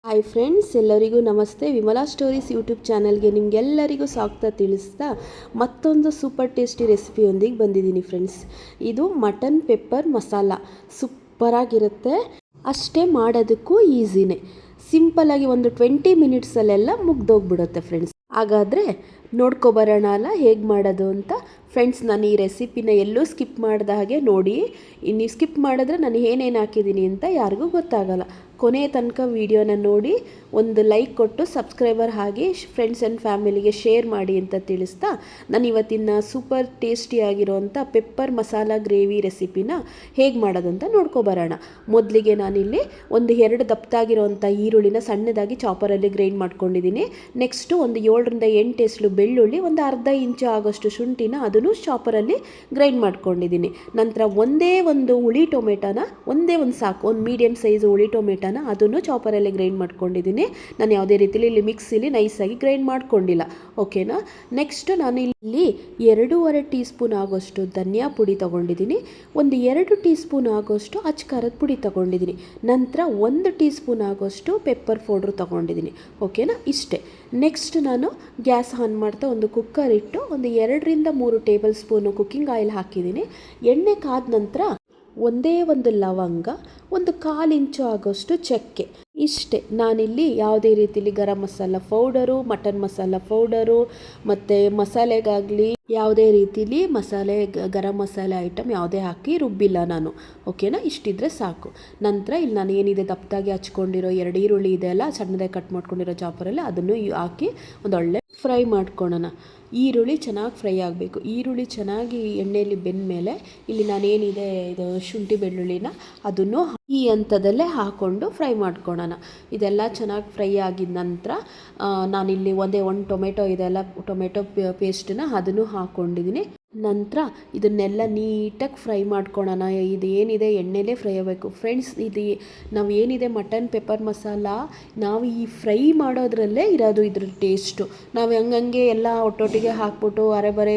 Hi friends, ಎಲ್ಲರಿಗೂ ನಮಸ್ತೆ. Vimala stories YouTube ಚಾನಲ್ಗೆ ನಿಮಗೆಲ್ಲರಿಗೂ ಸ್ವಾಗತ ತಿಳಿಸ್ತಾ ಮತ್ತೊಂದು ಸೂಪರ್ ಟೇಸ್ಟಿ ರೆಸಿಪಿಯೊಂದಿಗೆ ಬಂದಿದ್ದೀನಿ ಫ್ರೆಂಡ್ಸ್. ಇದು ಮಟನ್ ಪೆಪ್ಪರ್ ಮಸಾಲ ಸೂಪರಾಗಿರುತ್ತೆ. ಅಷ್ಟೇ ಮಾಡೋದಕ್ಕೂ ಈಸಿನೇ. ಸಿಂಪಲ್ಲಾಗಿ ಒಂದು 20 ಮಿನಿಟ್ಸಲ್ಲೆಲ್ಲ ಮುಗ್ದೋಗ್ಬಿಡುತ್ತೆ ಫ್ರೆಂಡ್ಸ್. ಹಾಗಾದರೆ ನೋಡ್ಕೊಬರೋಣ ಅಲ್ಲ ಹೇಗೆ ಮಾಡೋದು ಅಂತ. ಫ್ರೆಂಡ್ಸ್, ನಾನು ಈ ರೆಸಿಪಿನ ಎಲ್ಲೂ ಸ್ಕಿಪ್ ಮಾಡಿದ ಹಾಗೆ ನೋಡಿ. ನೀವು ಸ್ಕಿಪ್ ಮಾಡಿದ್ರೆ ನಾನು ಏನೇನು ಹಾಕಿದ್ದೀನಿ ಅಂತ ಯಾರಿಗೂ ಗೊತ್ತಾಗಲ್ಲ. ಕೊನೆಯ ತನಕ ವಿಡಿಯೋನ ನೋಡಿ ಒಂದು ಲೈಕ್ ಕೊಟ್ಟು ಸಬ್ಸ್ಕ್ರೈಬರ್ ಆಗಿ ಫ್ರೆಂಡ್ಸ್ ಆ್ಯಂಡ್ ಫ್ಯಾಮಿಲಿಗೆ ಶೇರ್ ಮಾಡಿ ಅಂತ ತಿಳಿಸ್ತಾ, ನಾನು ಇವತ್ತಿನ ಸೂಪರ್ ಟೇಸ್ಟಿಯಾಗಿರೋವಂಥ ಪೆಪ್ಪರ್ ಮಸಾಲ ಗ್ರೇವಿ ರೆಸಿಪಿನ ಹೇಗೆ ಮಾಡೋದು ಅಂತ ನೋಡ್ಕೊಬರೋಣ. ಮೊದಲಿಗೆ ನಾನಿಲ್ಲಿ ಒಂದು 2 ದಪ್ಪದಾಗಿರೋವಂಥ ಈರುಳ್ಳಿನ ಸಣ್ಣದಾಗಿ ಚಾಪರಲ್ಲಿ ಗ್ರೈಂಡ್ ಮಾಡ್ಕೊಂಡಿದ್ದೀನಿ. ನೆಕ್ಸ್ಟು ಒಂದು 7ರಿಂದ 8 ಎಸಳು ಬೆಳ್ಳುಳ್ಳಿ, ಒಂದು ಅರ್ಧ ಇಂಚು ಆಗೋಷ್ಟು ಶುಂಠಿನ ಅದನ್ನು ಚಾಪರಲ್ಲಿ ಗ್ರೈಂಡ್ ಮಾಡ್ಕೊಂಡಿದ್ದೀನಿ. ನಂತರ ಒಂದೇ ಒಂದು ಹುಳಿ ಟೊಮೆಟೊನ, ಒಂದೇ ಒಂದು ಸಾಕು, ಒಂದು ಮೀಡಿಯಮ್ ಸೈಜ್ ಹುಳಿ ಟೊಮೆಟೊನ ಅದನ್ನು ಚಾಪರಲ್ಲಿ ಗ್ರೈಂಡ್ ಮಾಡ್ಕೊಂಡಿದ್ದೀನಿ. ನಾನು ಯಾವುದೇ ರೀತಿಯಲ್ಲಿ ಇಲ್ಲಿ ಮಿಕ್ಸಿಲಿ ನೈಸಾಗಿ ಗ್ರೈಂಡ್ ಮಾಡ್ಕೊಂಡಿಲ್ಲ. ಓಕೆನಾ. ನೆಕ್ಸ್ಟ್ ನಾನು ಇಲ್ಲಿ 2.5 ಟೀ ಸ್ಪೂನ್ ಆಗೋಷ್ಟು ಧನಿಯಾ ಪುಡಿ ತೊಗೊಂಡಿದ್ದೀನಿ. ಒಂದು 2 ಟೀ ಸ್ಪೂನ್ ಆಗೋಷ್ಟು ಅಚ್ಕಾರದ ಪುಡಿ ತೊಗೊಂಡಿದ್ದೀನಿ. ನಂತರ 1 ಟೀ ಸ್ಪೂನ್ ಆಗೋಷ್ಟು ಪೆಪ್ಪರ್ ಪೌಡ್ರ್ ತೊಗೊಂಡಿದ್ದೀನಿ. ಓಕೆನಾ. ಇಷ್ಟೇ. ನೆಕ್ಸ್ಟ್ ನಾನು ಗ್ಯಾಸ್ ಆನ್ ಮಾಡ್ತಾ ಒಂದು ಕುಕ್ಕರ್ ಇಟ್ಟು ಒಂದು 2ರಿಂದ 3 ಟೇಬಲ್ ಸ್ಪೂನು ಕುಕ್ಕಿಂಗ್ ಆಯಿಲ್ ಹಾಕಿದ್ದೀನಿ. ಎಣ್ಣೆ ಕಾದ ನಂತರ ಒಂದೇ ಒಂದು ಲವಂಗ, ಒಂದು 1/4 ಇಂಚು ಆಗೋಷ್ಟು ಚಕ್ಕೆ. ಇಷ್ಟೇ. ನಾನಿಲ್ಲಿ ಯಾವುದೇ ರೀತಿಲಿ garam masala powder, mutton masala powder ಮತ್ತು ಮಸಾಲೆಗಾಗಲಿ ಯಾವುದೇ ರೀತಿಲಿ ಮಸಾಲೆ, ಗರಂ ಮಸಾಲೆ ಐಟಮ್ ಯಾವುದೇ ಹಾಕಿ ರುಬ್ಬಿಲ್ಲ ನಾನು. ಓಕೆನಾ. ಇಷ್ಟಿದ್ರೆ ಸಾಕು. ನಂತರ ಇಲ್ಲಿ ನಾನು ಏನಿದೆ ದಪ್ಪದಾಗಿ ಹಚ್ಕೊಂಡಿರೋ 2 ಈರುಳ್ಳಿ ಇದೆ ಅಲ್ಲ, ಸಣ್ಣದಾಗಿ ಕಟ್ ಮಾಡ್ಕೊಂಡಿರೋ ಚಾಪರಲ್ಲಿ ಅದನ್ನು ಹಾಕಿ ಒಂದೊಳ್ಳೆ ಫ್ರೈ ಮಾಡ್ಕೊಳ್ಳೋಣ. ಈರುಳ್ಳಿ ಚೆನ್ನಾಗಿ ಫ್ರೈ ಆಗಬೇಕು. ಈರುಳ್ಳಿ ಚೆನ್ನಾಗಿ ಎಣ್ಣೆಯಲ್ಲಿ ಬೆಂದ ಮೇಲೆ ಇಲ್ಲಿ ನಾನೇನಿದೆ ಇದು ಶುಂಠಿ ಬೆಳ್ಳುಳ್ಳಿನ ಅದನ್ನು ಈ ಹಂತದಲ್ಲೇ ಹಾಕ್ಕೊಂಡು ಫ್ರೈ ಮಾಡ್ಕೊಳ್ಳೋಣ. ಇದೆಲ್ಲ ಚೆನ್ನಾಗಿ ಫ್ರೈ ಆಗಿದ ನಂತರ ನಾನಿಲ್ಲಿ ಒಂದು ಟೊಮೆಟೊ ಇದೆಲ್ಲ ಟೊಮೆಟೊ ಪೇಸ್ಟನ್ನ ಅದನ್ನು ಹಾಕ್ಕೊಂಡಿದ್ದೀನಿ. ನಂತರ ಇದನ್ನೆಲ್ಲ ನೀಟಾಗಿ ಫ್ರೈ ಮಾಡ್ಕೊಳ್ಳೋಣ. ಇದು ಏನಿದೆ ಎಣ್ಣೆಲೇ ಫ್ರೈ ಆಗಬೇಕು ಫ್ರೆಂಡ್ಸ್. ಇದು ನಾವು ಏನಿದೆ ಮಟನ್ ಪೆಪ್ಪರ್ ಮಸಾಲ, ನಾವು ಈ ಫ್ರೈ ಮಾಡೋದ್ರಲ್ಲೇ ಇರೋದು ಇದ್ರ ಟೇಸ್ಟು. ನಾವು ಹಂಗಂಗೆ ಎಲ್ಲ ಒಟ್ಟೊಟ್ಟಿಗೆ ಹಾಕ್ಬಿಟ್ಟು ಅರೆಬರೆ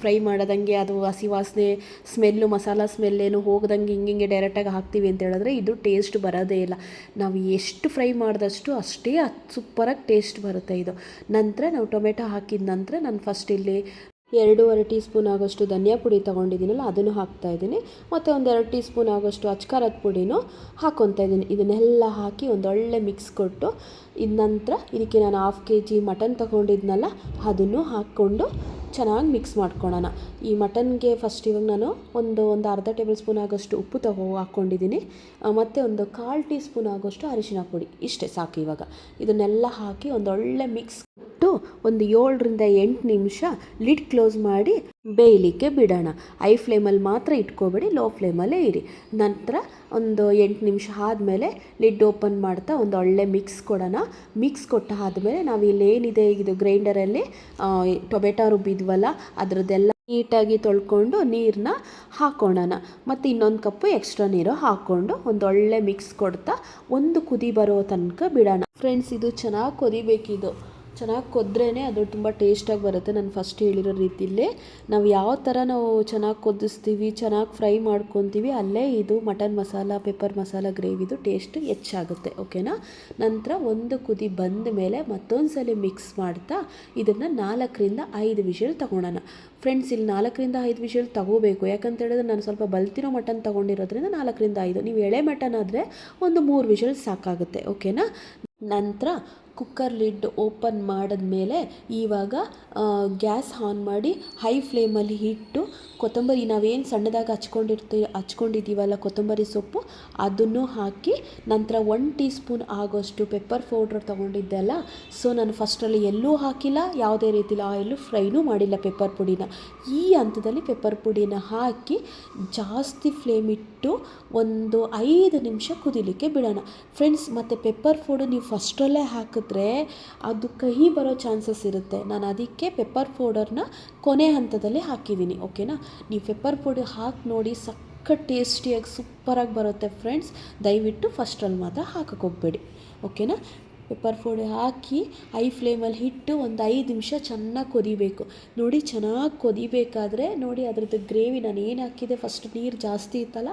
ಫ್ರೈ ಮಾಡೋದಂಗೆ ಅದು ಹಸಿ ವಾಸನೆ ಸ್ಮೆಲ್ಲು, ಮಸಾಲ ಸ್ಮೆಲ್ಲೇನು ಹೋಗ್ದಂಗೆ ಹಿಂಗೆ ಡೈರೆಕ್ಟಾಗಿ ಹಾಕ್ತೀವಿ ಅಂತ ಹೇಳಿದ್ರೆ ಇದು ಟೇಸ್ಟ್ ಬರೋದೇ ಇಲ್ಲ. ನಾವು ಎಷ್ಟು ಫ್ರೈ ಮಾಡಿದಷ್ಟು ಅಷ್ಟೇ ಸೂಪರಾಗಿ ಟೇಸ್ಟ್ ಬರುತ್ತೆ ಇದು. ನಂತರ ನಾವು ಟೊಮೆಟೊ ಹಾಕಿದ ನಂತರ ನಾನು ಫಸ್ಟ್ ಇಲ್ಲಿ 2.5 ಟೀ ಸ್ಪೂನ್ ಆಗೋಷ್ಟು ಧನಿಯಾ ಪುಡಿ ತೊಗೊಂಡಿದ್ದೀನಲ್ಲ ಅದನ್ನು ಹಾಕ್ತಾಯಿದ್ದೀನಿ. ಮತ್ತು ಒಂದು 2 ಟೀ ಸ್ಪೂನ್ ಆಗೋಷ್ಟು ಅಚ್ಕಾರದ ಪುಡಿನೂ ಹಾಕ್ಕೊತಾ ಇದ್ದೀನಿ. ಇದನ್ನೆಲ್ಲ ಹಾಕಿ ಒಂದೊಳ್ಳೆ ಮಿಕ್ಸ್ ಕೊಟ್ಟು ಇದ ನಂತರ ಇದಕ್ಕೆ ನಾನು 1/2 kg ಮಟನ್ ತೊಗೊಂಡಿದ್ನಲ್ಲ ಅದನ್ನು ಹಾಕ್ಕೊಂಡು ಚೆನ್ನಾಗಿ ಮಿಕ್ಸ್ ಮಾಡ್ಕೊಳ್ಳೋಣ. ಈ ಮಟನ್ಗೆ ಫಸ್ಟ್ ಇವಾಗ ನಾನು ಒಂದು ಅರ್ಧ ಟೇಬಲ್ ಸ್ಪೂನ್ ಆಗೋಷ್ಟು ಉಪ್ಪು ಹಾಕ್ಕೊಂಡಿದ್ದೀನಿ. ಮತ್ತು ಒಂದು 1/4 ಟೀ ಸ್ಪೂನ್ ಆಗೋಷ್ಟು ಅರಿಶಿನ ಪುಡಿ. ಇಷ್ಟೇ ಸಾಕು. ಇವಾಗ ಇದನ್ನೆಲ್ಲ ಹಾಕಿ ಒಂದೊಳ್ಳೆ ಮಿಕ್ಸ್ ಕೊಟ್ಟು ಒಂದು 7ರಿಂದ 8 ನಿಮಿಷ ಲಿಡ್ ಕ್ಲೋಸ್ ಮಾಡಿ ಬೇಯಲಿಕ್ಕೆ ಬಿಡೋಣ. ಹೈ ಫ್ಲೇಮಲ್ಲಿ ಮಾತ್ರ ಇಟ್ಕೋಬೇಡಿ, ಲೋ ಫ್ಲೇಮಲ್ಲೇ ಇರಿ. ನಂತರ ಒಂದು 8 ನಿಮಿಷ ಆದಮೇಲೆ ಲಿಡ್ ಓಪನ್ ಮಾಡ್ತಾ ಒಂದೊಳ್ಳೆ ಮಿಕ್ಸ್ ಕೊಡೋಣ. ಮಿಕ್ಸ್ ಕೊಟ್ಟ ಆದಮೇಲೆ ನಾವು ಇಲ್ಲೇನಿದೆ ಇದು ಗ್ರೈಂಡರಲ್ಲಿ ಟೊಮೆಟೊ ರುಬ್ಬಿದ್ವಲ್ಲ ಅದರದ್ದೆಲ್ಲ ನೀಟಾಗಿ ತೊಳ್ಕೊಂಡು ನೀರನ್ನ ಹಾಕ್ಕೊಳ್ಳೋಣ. ಮತ್ತು ಇನ್ನೊಂದು ಕಪ್ಪು ಎಕ್ಸ್ಟ್ರಾ ನೀರು ಹಾಕ್ಕೊಂಡು ಒಂದೊಳ್ಳೆ ಮಿಕ್ಸ್ ಕೊಡ್ತಾ ಒಂದು ಕುದಿ ಬರೋ ತನಕ ಬಿಡೋಣ. ಫ್ರೆಂಡ್ಸ್, ಇದು ಚೆನ್ನಾಗಿ ಕೊದಿಬೇಕಿದು. ಚೆನ್ನಾಗಿ ಕೊದ್ರೇ ಅದು ತುಂಬ ಟೇಸ್ಟಾಗಿ ಬರುತ್ತೆ. ನಾನು ಫಸ್ಟ್ ಹೇಳಿರೋ ರೀತಿಯಲ್ಲೇ ನಾವು ಯಾವ ಥರ ನಾವು ಚೆನ್ನಾಗಿ ಕೊದಿಸ್ತೀವಿ, ಚೆನ್ನಾಗಿ ಫ್ರೈ ಮಾಡ್ಕೊತೀವಿ, ಅಲ್ಲೇ ಇದು ಮಟನ್ ಮಸಾಲ ಪೆಪ್ಪರ್ ಮಸಾಲ ಗ್ರೇವಿದು ಟೇಸ್ಟ್ ಹೆಚ್ಚಾಗುತ್ತೆ. ಓಕೆನಾ. ನಂತರ ಒಂದು ಕುದಿ ಬಂದ ಮೇಲೆ ಮತ್ತೊಂದು ಸಲ ಮಿಕ್ಸ್ ಮಾಡ್ತಾ ಇದನ್ನು 4ರಿಂದ 5 ವಿಷಲ್ ತೊಗೊಳೋಣ. ಫ್ರೆಂಡ್ಸ್, ಇಲ್ಲಿ 4ರಿಂದ 5 ವಿಷಲ್ ತೊಗೋಬೇಕು. ಯಾಕಂತ ಹೇಳಿದ್ರೆ ನಾನು ಸ್ವಲ್ಪ ಬಲ್ತಿರೋ ಮಟನ್ ತೊಗೊಂಡಿರೋದ್ರಿಂದ 4ರಿಂದ 5. ನೀವು ಎಳೆ ಮಟನ್ ಆದರೆ ಒಂದು 3 ವಿಷಲ್ ಸಾಕಾಗುತ್ತೆ. ಓಕೆನಾ. ನಂತರ ಕುಕ್ಕರ್ ಲಿಡ್ ಓಪನ್ ಮಾಡಿದ್ಮೇಲೆ ಇವಾಗ ಗ್ಯಾಸ್ ಆನ್ ಮಾಡಿ ಹೈ ಫ್ಲೇಮಲ್ಲಿ ಇಟ್ಟು ಕೊತ್ತಂಬರಿ ನಾವೇನು ಸಣ್ಣದಾಗಿ ಹಚ್ಕೊಂಡಿದ್ದೀವಲ್ಲ ಕೊತ್ತಂಬರಿ ಸೊಪ್ಪು ಅದನ್ನು ಹಾಕಿ ನಂತರ 1 ಟೀ ಸ್ಪೂನ್ ಆಗೋಷ್ಟು ಪೆಪ್ಪರ್ ಪೌಡ್ರ್ ತೊಗೊಂಡಿದ್ದೆ ಅಲ್ಲ, ಸೊ ನಾನು ಫಸ್ಟಲ್ಲಿ ಎಲ್ಲೂ ಹಾಕಿಲ್ಲ, ಯಾವುದೇ ರೀತಿಲಿ ಆಯಿಲು ಫ್ರೈನೂ ಮಾಡಿಲ್ಲ ಪೆಪ್ಪರ್ ಪುಡಿನ. ಈ ಹಂತದಲ್ಲಿ ಪೆಪ್ಪರ್ ಪುಡಿನ ಹಾಕಿ ಜಾಸ್ತಿ ಫ್ಲೇಮ್ ಇಟ್ಟು ಒಂದು 5 ನಿಮಿಷ ಕುದಿಲಿಕ್ಕೆ ಬಿಡೋಣ. ಫ್ರೆಂಡ್ಸ್, ಮತ್ತು ಪೆಪ್ಪರ್ ಪೌಡರ್ ನೀವು ಫಸ್ಟಲ್ಲೇ ಹಾಕಿದ್ರೆ ಅದು ಕಹಿ ಬರೋ ಚಾನ್ಸಸ್ ಇರುತ್ತೆ. ನಾನು ಅದಕ್ಕೆ ಪೆಪ್ಪರ್ ಪೌಡರ್ನ ಕೊನೆ ಹಂತದಲ್ಲಿ ಹಾಕಿದ್ದೀನಿ. ಓಕೆನಾ. ನೀವು ಪೆಪ್ಪರ್ ಪೌಡರ್ ಹಾಕಿ ನೋಡಿ, ಸಖತ್ ಟೇಸ್ಟಿಯಾಗಿ ಸೂಪರಾಗಿ ಬರುತ್ತೆ ಫ್ರೆಂಡ್ಸ್. ದಯವಿಟ್ಟು ಫಸ್ಟಲ್ಲಿ ಮಾತ್ರ ಹಾಕಕ್ಕೆ ಹೋಗಬೇಡಿ. ಓಕೆನಾ. ಪೆಪ್ಪರ್ ಪೌಡರ್ ಹಾಕಿ ಐ ಫ್ಲೇಮಲ್ಲಿ ಇಟ್ಟು ಒಂದು 5 ನಿಮಿಷ ಚೆನ್ನಾಗಿ ಕೊದಿಬೇಕು. ನೋಡಿ ಚೆನ್ನಾಗಿ ಕೊದಿಬೇಕಾದ್ರೆ ನೋಡಿ ಅದ್ರದ್ದು ಗ್ರೇವಿ ನಾನು ಏನು ಹಾಕಿದೆ ಫಸ್ಟ್ ನೀರು ಜಾಸ್ತಿ ಇತ್ತಲ್ಲ,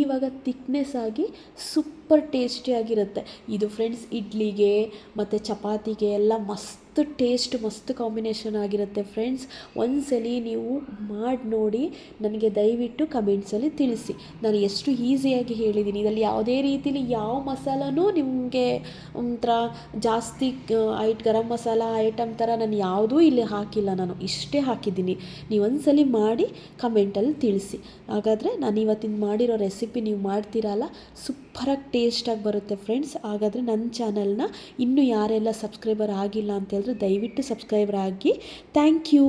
ಇವಾಗ ಥಿಕ್ನೆಸ್ ಆಗಿ ಸೂಪರ್ ಟೇಸ್ಟಿಯಾಗಿರುತ್ತೆ ಇದು ಫ್ರೆಂಡ್ಸ್. ಇಡ್ಲಿಗೆ ಮತ್ತು ಚಪಾತಿಗೆ ಎಲ್ಲ ಮಸ್ತ್ ಟೇಸ್ಟ್, ಮಸ್ತ್ ಕಾಂಬಿನೇಷನ್ ಆಗಿರುತ್ತೆ ಫ್ರೆಂಡ್ಸ್. ಒಂದ್ಸಲಿ ನೀವು ಮಾಡಿ ನೋಡಿ, ನನಗೆ ದಯವಿಟ್ಟು ಕಮೆಂಟ್ಸಲ್ಲಿ ತಿಳಿಸಿ. ನಾನು ಎಷ್ಟು ಈಸಿಯಾಗಿ ಹೇಳಿದ್ದೀನಿ, ಇದರಲ್ಲಿ ಯಾವುದೇ ರೀತಿಲಿ ಯಾವ ಮಸಾಲನೂ ನಿಮಗೆ ಒಂಥರ ಜಾಸ್ತಿ ಗರಂ ಮಸಾಲ ಐಟಮ್ ಥರ ನಾನು ಯಾವುದೂ ಇಲ್ಲಿ ಹಾಕಿಲ್ಲ, ನಾನು ಇಷ್ಟೇ ಹಾಕಿದ್ದೀನಿ. ನೀವು ಒಂದ್ಸಲಿ ಮಾಡಿ ಕಮೆಂಟಲ್ಲಿ ತಿಳಿಸಿ. ಹಾಗಾದರೆ ನಾನು ಇವತ್ತಿನ ಮಾಡಿರೋ ರೆಸಿಪಿ ನೀವು ಮಾಡ್ತೀರಲ್ಲ, ಸೂಪರಾಗಿ ಟೇಸ್ಟಾಗಿ ಬರುತ್ತೆ ಫ್ರೆಂಡ್ಸ್. ಹಾಗಾದರೆ ನನ್ನ ಚಾನಲ್ನ ಇನ್ನೂ ಯಾರೆಲ್ಲ ಸಬ್ಸ್ಕ್ರೈಬರ್ ಆಗಿಲ್ಲ ಅಂತ ಹೇಳಿದ್ರೆ ದಯವಿಟ್ಟು ಸಬ್ಸ್ಕ್ರೈಬರ್ ಆಗಿ. Thank you.